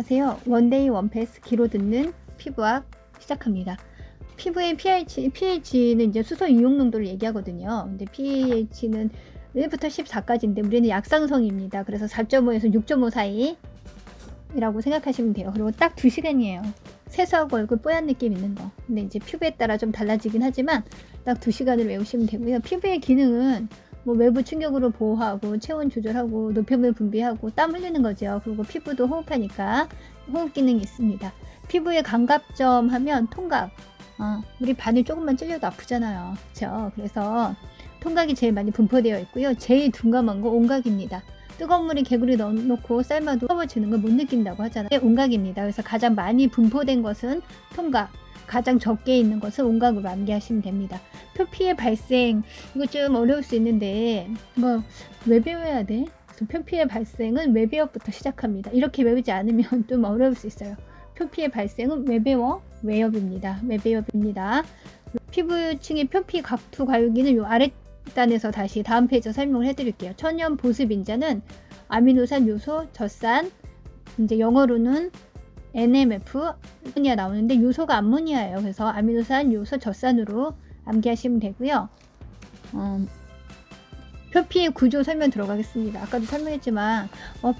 안녕하세요. 원데이 원패스 귀로 듣는 피부학 시작합니다. 피부의 pH는 이제 수소 이용 농도를 얘기하거든요. 근데 pH는 1부터 14까지인데 우리는 약상성입니다. 그래서 4.5에서 6.5 사이라고 생각하시면 돼요. 그리고 딱 2시간이에요. 세수하고 얼굴 뽀얀 느낌 있는 거. 근데 이제 피부에 따라 좀 달라지긴 하지만 딱 2시간을 외우시면 되고요. 피부의 기능은 뭐 외부 충격으로 보호하고 체온 조절하고 노폐물 분비하고 땀 흘리는 거죠. 그리고 피부도 호흡하니까 호흡 기능이 있습니다. 피부의 감각점 하면 통각. 우리 바늘 조금만 찔려도 아프잖아요. 그렇죠? 그래서 통각이 제일 많이 분포되어 있고요. 제일 둔감한 거 온각입니다. 뜨거운 물에 개구리 넣어놓고 삶아도 뜨거워지는 걸 못 느낀다고 하잖아요. 온각입니다. 그래서 가장 많이 분포된 것은 통각, 가장 적게 있는 것은 온각으로 암기하시면 됩니다. 표피의 발생, 이거 좀 어려울 수 있는데 왜 배워야 돼? 그래서 표피의 발생은 왜 배워부터 시작합니다. 이렇게 외우지 않으면 좀 어려울 수 있어요. 표피의 발생은 왜 배워? 외엽입니다. 왜 배엽입니다. 피부층의 표피 각투 과육기는 요 아랫단에서 다시 다음 페이지에서 설명을 해드릴게요. 천연 보습 인자는 아미노산 요소, 젖산, 이제 영어로는 NMF, 암모니아 나오는데 요소가 암모니아예요. 그래서 아미노산, 요소, 젖산으로 암기하시면 되고요. 표피의 구조 설명 들어가겠습니다. 아까도 설명했지만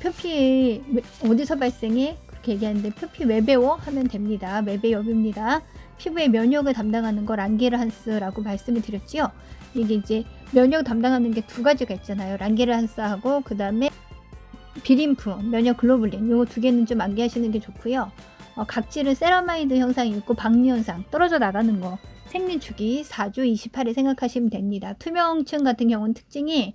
표피 어디서 발생해? 그렇게 얘기하는데 표피 왜 배워? 하면 됩니다. 왜 배엽입니다. 피부의 면역을 담당하는 걸 란게르한스라고 말씀을 드렸지요. 이게 이제 면역 담당하는 게 두 가지가 있잖아요. 란게르한스하고 그 다음에 비림프, 면역 글로불린, 요거 두 개는 좀 암기하시는 게 좋고요. 각질은 세라마이드 현상이 있고 박리 현상, 떨어져 나가는 거, 생리주기 4주 28일 생각하시면 됩니다. 투명층 같은 경우는 특징이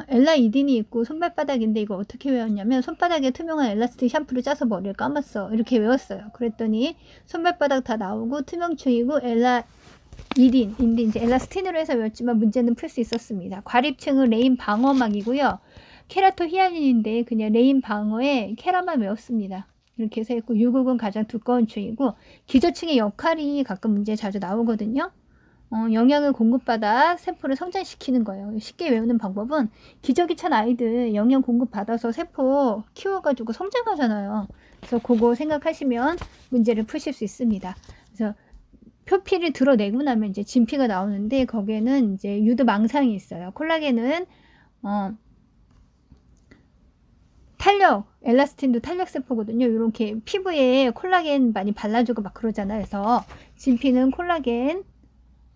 엘라이딘이 있고 손발바닥인데 이거 어떻게 외웠냐면 손바닥에 투명한 엘라스틱 샴푸를 짜서 머리를 감았어. 이렇게 외웠어요. 그랬더니 손발바닥 다 나오고 투명층이고 엘라이딘인데 이제 엘라스틴으로 해서 외웠지만 문제는 풀 수 있었습니다. 과립층은 레인 방어막이고요. 케라토 히알린인데 그냥 레인 방어에 케라만 외웠습니다. 이렇게 해서 했고 유국은 가장 두꺼운 층이고 기저층의 역할이 가끔 문제에 자주 나오거든요. 영양을 공급받아 세포를 성장시키는 거예요. 쉽게 외우는 방법은 기저귀 찬 아이들 영양 공급받아서 세포 키워가지고 성장하잖아요. 그래서 그거 생각하시면 문제를 푸실 수 있습니다. 그래서 표피를 드러내고 나면 이제 진피가 나오는데 거기에는 이제 유두망상이 있어요. 콜라겐은 탄력, 엘라스틴도 탄력세포거든요. 이렇게 피부에 콜라겐 많이 발라주고 막 그러잖아요. 그래서 진피는 콜라겐,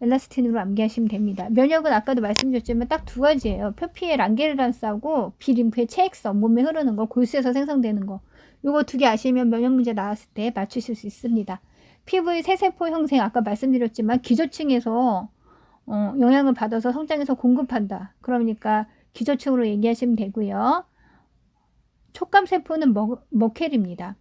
엘라스틴으로 암기하시면 됩니다. 면역은 아까도 말씀드렸지만 딱 두 가지예요. 표피의 란게르한스하고 비림프의 체액성, 몸에 흐르는 거, 골수에서 생성되는 거. 요거 두 개 아시면 면역 문제 나왔을 때 맞추실 수 있습니다. 피부의 새세포 형성, 아까 말씀드렸지만 기저층에서 영향을 받아서 성장해서 공급한다. 그러니까 기저층으로 얘기하시면 되고요. 촉감세포는 머켈입니다.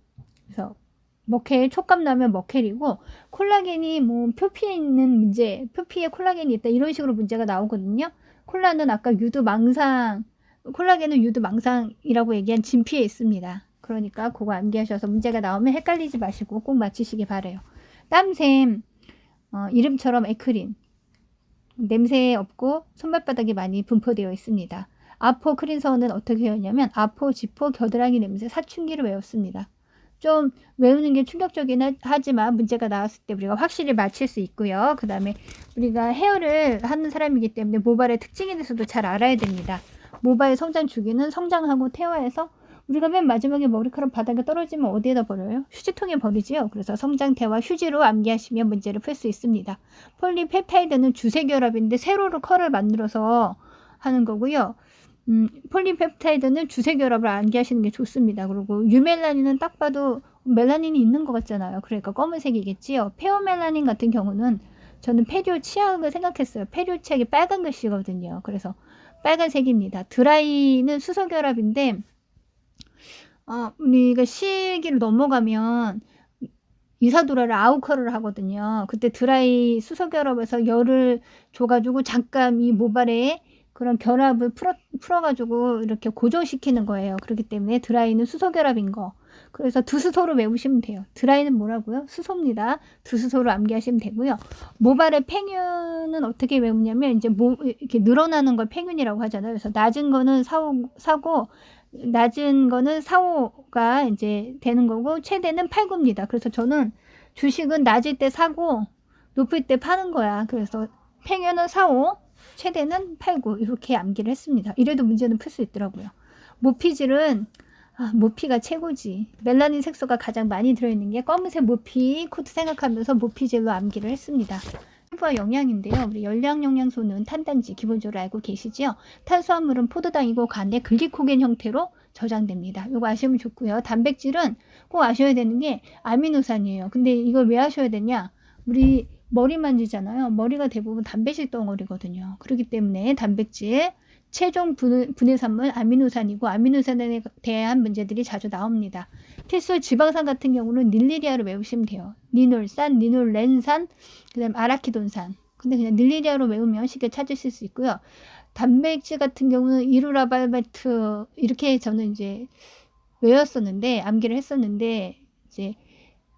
그래서 머켈, 촉감 나면 머켈이고 콜라겐이 뭐 표피에 있는 문제, 표피에 콜라겐이 있다 이런 식으로 문제가 나오거든요. 콜라겐은 아까 콜라겐은 유두망상이라고 얘기한 진피에 있습니다. 그러니까 그거 암기하셔서 문제가 나오면 헷갈리지 마시고 꼭 맞히시기 바래요. 땀샘, 이름처럼 에크린, 냄새 없고 손발바닥이 많이 분포되어 있습니다. 아포 크린서는 어떻게 외웠냐면 아포, 지포, 겨드랑이 냄새, 사춘기를 외웠습니다. 좀 외우는 게 충격적이긴 하지만 문제가 나왔을 때 우리가 확실히 맞힐 수 있고요. 그 다음에 우리가 헤어를 하는 사람이기 때문에 모발의 특징에 대해서도 잘 알아야 됩니다. 모발 성장 주기는 성장하고 태화해서 우리가 맨 마지막에 머리카락 바닥에 떨어지면 어디에다 버려요? 휴지통에 버리지요. 그래서 성장, 태화, 휴지로 암기하시면 문제를 풀 수 있습니다. 폴리펩타이드는 주세결합인데 세로로 컬을 만들어서 하는 거고요. 폴리펩타이드는 주세결합을 암기하시는 게 좋습니다. 그리고 유멜라닌은 딱 봐도 멜라닌이 있는 것 같잖아요. 그러니까 검은색이겠지요. 페어멜라닌 같은 경우는 저는 페리오 치약을 생각했어요. 페리오 치약이 빨간 글씨거든요. 그래서 빨간색입니다. 드라이는 수소결합인데 우리가 시기를 넘어가면 이사도라를 아우컬을 하거든요. 그때 드라이 수소결합에서 열을 줘가지고 잠깐 이 모발에 그런 결합을 풀어가지고 이렇게 고정시키는 거예요. 그렇기 때문에 드라이는 수소결합인 거. 그래서 두수소로 외우시면 돼요. 드라이는 뭐라고요? 수소입니다. 두수소로 암기하시면 되고요. 모발의 팽윤은 어떻게 외우냐면 이제 이렇게 늘어나는 걸 팽윤이라고 하잖아요. 그래서 낮은 거는 사고 낮은 거는 4, 5가 이제 되는 거고 최대는 8, 9입니다. 그래서 저는 주식은 낮을 때 사고 높을 때 파는 거야. 그래서 평균은 4, 5, 최대는 8, 9 이렇게 암기를 했습니다. 이래도 문제는 풀 수 있더라고요. 모피질은 모피가 최고지. 멜라닌 색소가 가장 많이 들어있는 게 검은색 모피 코드 생각하면서 모피질로 암기를 했습니다. 피부와 영양인데요. 우리 열량 영양소는 탄단지 기본적으로 알고 계시죠? 탄수화물은 포도당이고 간에 글리코겐 형태로 저장됩니다. 이거 아시면 좋고요. 단백질은 꼭 아셔야 되는 게 아미노산이에요. 근데 이걸 왜 아셔야 되냐? 우리 머리 만지잖아요. 머리가 대부분 단백질 덩어리거든요. 그렇기 때문에 단백질 최종 분해산물 아미노산이고 아미노산에 대한 문제들이 자주 나옵니다. 필수 지방산 같은 경우는 닐리리아로 외우시면 돼요. 니놀산, 니놀렌산, 그 다음 아라키돈산. 근데 그냥 닐리리아로 외우면 쉽게 찾으실 수 있고요. 단백질 같은 경우는 이루라발메트 이렇게 저는 이제 외웠었는데 암기를 했었는데 이제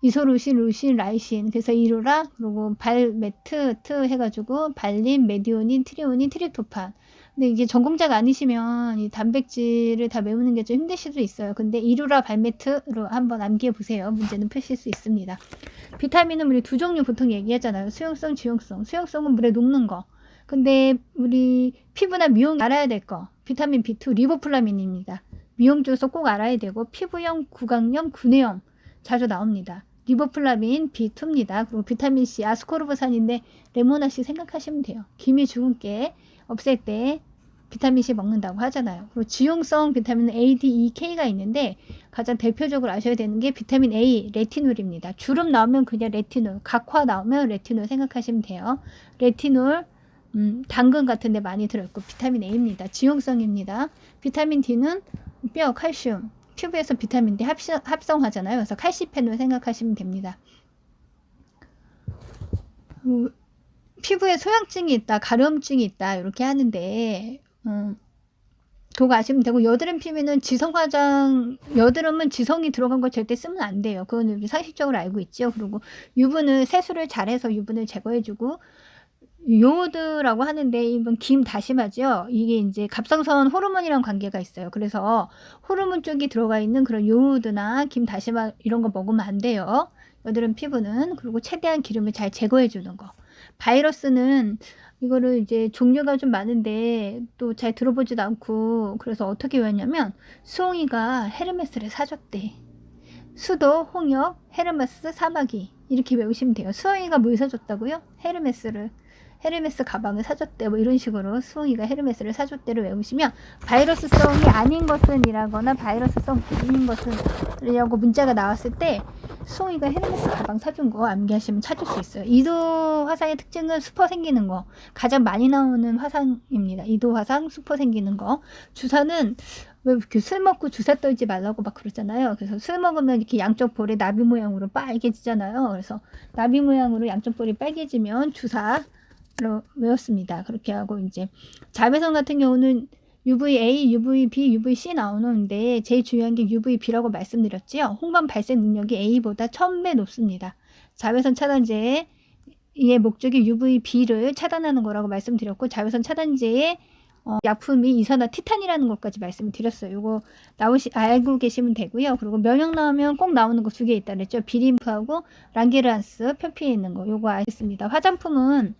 이소루신, 루신, 라이신 그래서 이루라 그리고 발메트 트 해가지고 발린, 메디오닌, 트리오닌, 트립토판. 근데 이게 전공자가 아니시면 이 단백질을 다 외우는 게 좀 힘드실 수 있어요. 근데 이루라 발메트로 한번 암기해 보세요. 문제는 푸실 수 있습니다. 비타민은 우리 두 종류 보통 얘기하잖아요. 수용성, 지용성. 수용성은 물에 녹는 거. 근데 우리 피부나 미용 알아야 될 거. 비타민 B2 리보플라민입니다. 미용 쪽에서 꼭 알아야 되고 피부염, 구강염, 구내염 자주 나옵니다. 리보플라민 B2입니다. 그리고 비타민C 아스코르보산인데 레모나C 생각하시면 돼요. 기미 주근깨 없앨 때 비타민C 먹는다고 하잖아요. 그리고 지용성 비타민은 A, D, E, K가 있는데 가장 대표적으로 아셔야 되는 게 비타민 A, 레티놀입니다. 주름 나오면 그냥 레티놀, 각화 나오면 레티놀 생각하시면 돼요. 레티놀 당근 같은 데 많이 들어있고 비타민 A입니다. 지용성입니다. 비타민 D는 뼈, 칼슘, 튜브에서 비타민 D 합성하잖아요. 그래서 칼시페놀 생각하시면 됩니다. 피부에 소양증이 있다, 가려움증이 있다 이렇게 하는데 그거 아시면 되고 여드름 피부는 여드름은 지성이 들어간 거 절대 쓰면 안 돼요. 그건 우리 상식적으로 알고 있죠. 그리고 유분을 세수를 잘해서 유분을 제거해주고 요오드라고 하는데 이번 김 다시마죠. 이게 이제 갑상선 호르몬이랑 관계가 있어요. 그래서 호르몬 쪽이 들어가 있는 그런 요오드나 김 다시마 이런 거 먹으면 안 돼요. 여드름 피부는. 그리고 최대한 기름을 잘 제거해 주는 거. 바이러스는 이거를 이제 종류가 좀 많은데 또 잘 들어보지도 않고 그래서 어떻게 외웠냐면 수홍이가 헤르메스를 사줬대. 수도, 홍역, 헤르메스, 사마귀 이렇게 외우시면 돼요. 수홍이가 뭘 사줬다고요? 헤르메스 가방을 사줬대 뭐 이런 식으로 수홍이가 헤르메스를 사줬대를 외우시면 바이러스성이 아닌 것은 이라거나 바이러스성 아닌 것은 이라고 문자가 나왔을 때 수홍이가 헤르메스 가방 사준 거 암기하시면 찾을 수 있어요. 이도 화상의 특징은 수포 생기는 거 가장 많이 나오는 화상입니다. 이도 화상 수포 생기는 거. 주사는 왜 이렇게 술 먹고 주사 떨지 말라고 막 그러잖아요. 그래서 술 먹으면 이렇게 양쪽 볼이 나비 모양으로 빨개지잖아요. 그래서 나비 모양으로 양쪽 볼이 빨개지면 주사 외웠습니다. 그렇게 하고 이제 자외선 같은 경우는 UVA, UVB, UVC 나오는데 제일 중요한 게 UVB라고 말씀드렸지요. 홍반 발생 능력이 A보다 1000배 높습니다. 자외선 차단제의 목적이 UVB를 차단하는 거라고 말씀드렸고 자외선 차단제의 약품이 이산화티탄이라는 것까지 말씀을 드렸어요. 이거 알고 계시면 되고요. 그리고 면역 나오면 꼭 나오는 거 두 개 있다 그랬죠. 비림프하고 랑게르한스 표피에 있는 거 요거 알겠습니다. 화장품은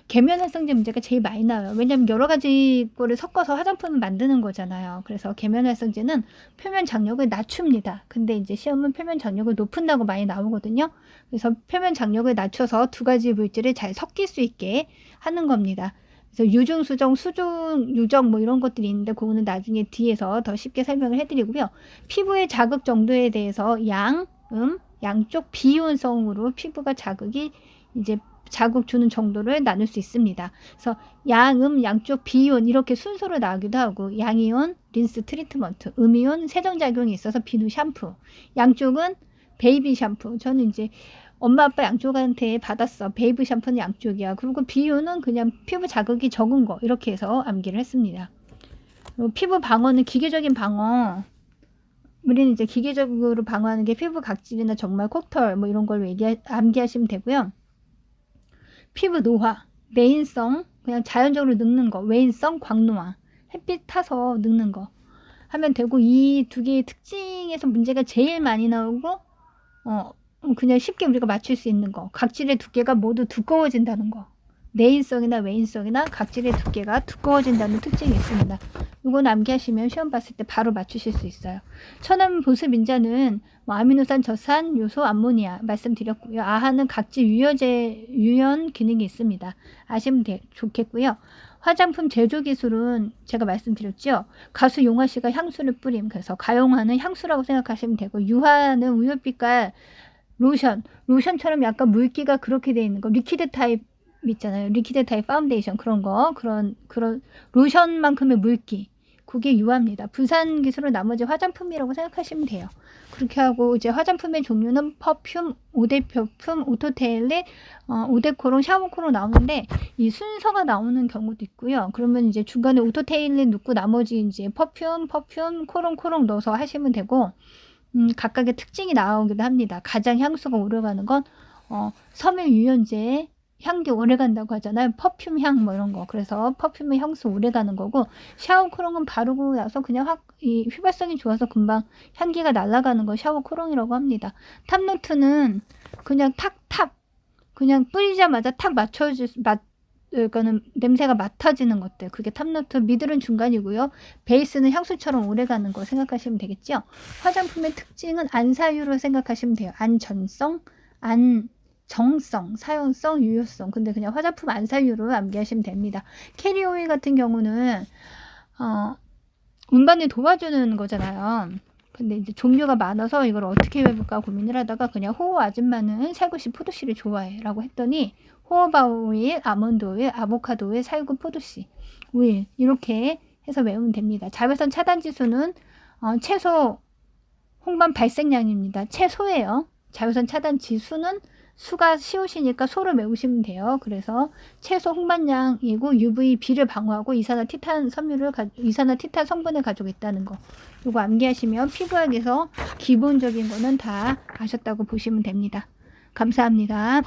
계면활성제 문제가 제일 많이 나와요. 왜냐면 여러 가지 거를 섞어서 화장품을 만드는 거잖아요. 그래서 계면활성제는 표면 장력을 낮춥니다. 근데 이제 시험은 표면 장력을 높인다고 많이 나오거든요. 그래서 표면 장력을 낮춰서 두 가지 물질을 잘 섞일 수 있게 하는 겁니다. 그래서 유중, 수정, 수중, 유정 뭐 이런 것들이 있는데 그거는 나중에 뒤에서 더 쉽게 설명을 해드리고요. 피부의 자극 정도에 대해서 양쪽 비이온성으로 피부가 자극이 이제 자극 주는 정도를 나눌 수 있습니다. 그래서 양쪽 비이온 이렇게 순서로 나오기도 하고 양이온 린스 트리트먼트, 음이온 세정작용이 있어서 비누 샴푸, 양쪽은 베이비 샴푸. 저는 이제 엄마 아빠 양쪽한테 받았어. 베이비 샴푸는 양쪽이야. 그리고 비이온은 그냥 피부 자극이 적은 거 이렇게 해서 암기를 했습니다. 그리고 피부 방어는 기계적인 방어. 우리는 이제 기계적으로 방어하는 게 피부 각질이나 정말 콕털 뭐 이런 걸 암기하시면 되고요. 피부 노화, 내인성, 그냥 자연적으로 늙는 거, 외인성, 광노화, 햇빛 타서 늙는 거. 하면 되고, 이 두 개의 특징에서 문제가 제일 많이 나오고 그냥 쉽게 우리가 맞출 수 있는 거, 각질의 두께가 모두 두꺼워진다는 거. 내인성이나 외인성이나 각질의 두께가 두꺼워진다는 특징이 있습니다. 이건 암기하시면 시험 봤을 때 바로 맞추실 수 있어요. 천연 보습 인자는 아미노산, 저산, 요소, 암모니아 말씀드렸고요. 아하는 각질 유연 기능이 있습니다. 아시면 좋겠고요. 화장품 제조 기술은 제가 말씀드렸죠. 가수 용화 씨가 향수를 뿌림. 그래서 가용화는 향수라고 생각하시면 되고, 유화는 우윳빛깔 로션처럼 약간 물기가 그렇게 돼 있는 거, 리퀴드 타입 있잖아요. 리퀴드 타입 파운데이션 그런 로션만큼의 물기, 그게 유화입니다. 분산 기술은 나머지 화장품이라고 생각하시면 돼요. 그렇게 하고 이제 화장품의 종류는 퍼퓸, 오데퍼퓸, 오토테일릿, 오데코롱, 샤워코롱 나오는데 이 순서가 나오는 경우도 있고요. 그러면 이제 중간에 오토테일릿 넣고 나머지 이제 퍼퓸, 코롱 넣어서 하시면 되고, 각각의 특징이 나오기도 합니다. 가장 향수가 오래가는 건 섬유 유연제 향기 오래간다고 하잖아요. 퍼퓸 향 뭐 이런 거. 그래서 퍼퓸의 향수 오래가는 거고, 샤워 코롱은 바르고 나서 그냥 이 휘발성이 좋아서 금방 향기가 날아가는 거 샤워 코롱이라고 합니다. 탑노트는 그냥 그냥 뿌리자마자 탁 그러니까는 냄새가 맡아지는 것들, 그게 탑노트. 미들은 중간이고요. 베이스는 향수처럼 오래가는 거 생각하시면 되겠죠. 화장품의 특징은 안사유로 생각하시면 돼요. 안전성, 안정성, 사용성, 유효성. 근데 그냥 화장품 안사유로 암기하시면 됩니다. 캐리오일 같은 경우는 운반을 도와주는 거잖아요. 근데 이제 종류가 많아서 이걸 어떻게 해볼까 고민을 하다가 그냥 호호 아줌마는 살구씨 포도씨를 좋아해 라고 했더니, 호호바 오일, 아몬드 오일, 아보카도 오일, 살구 포도씨 오일 이렇게 해서 외우면 됩니다. 자외선 차단 지수는 최소 홍반 발생량입니다. 최소예요. 자외선 차단 지수는 수가 쉬우시니까 소로 외우시면 돼요. 그래서 최소 홍반량이고 UVB를 방어하고 이산화티탄 성분을 가지고 있다는 거. 이거 암기하시면 피부학에서 기본적인 거는 다 아셨다고 보시면 됩니다. 감사합니다.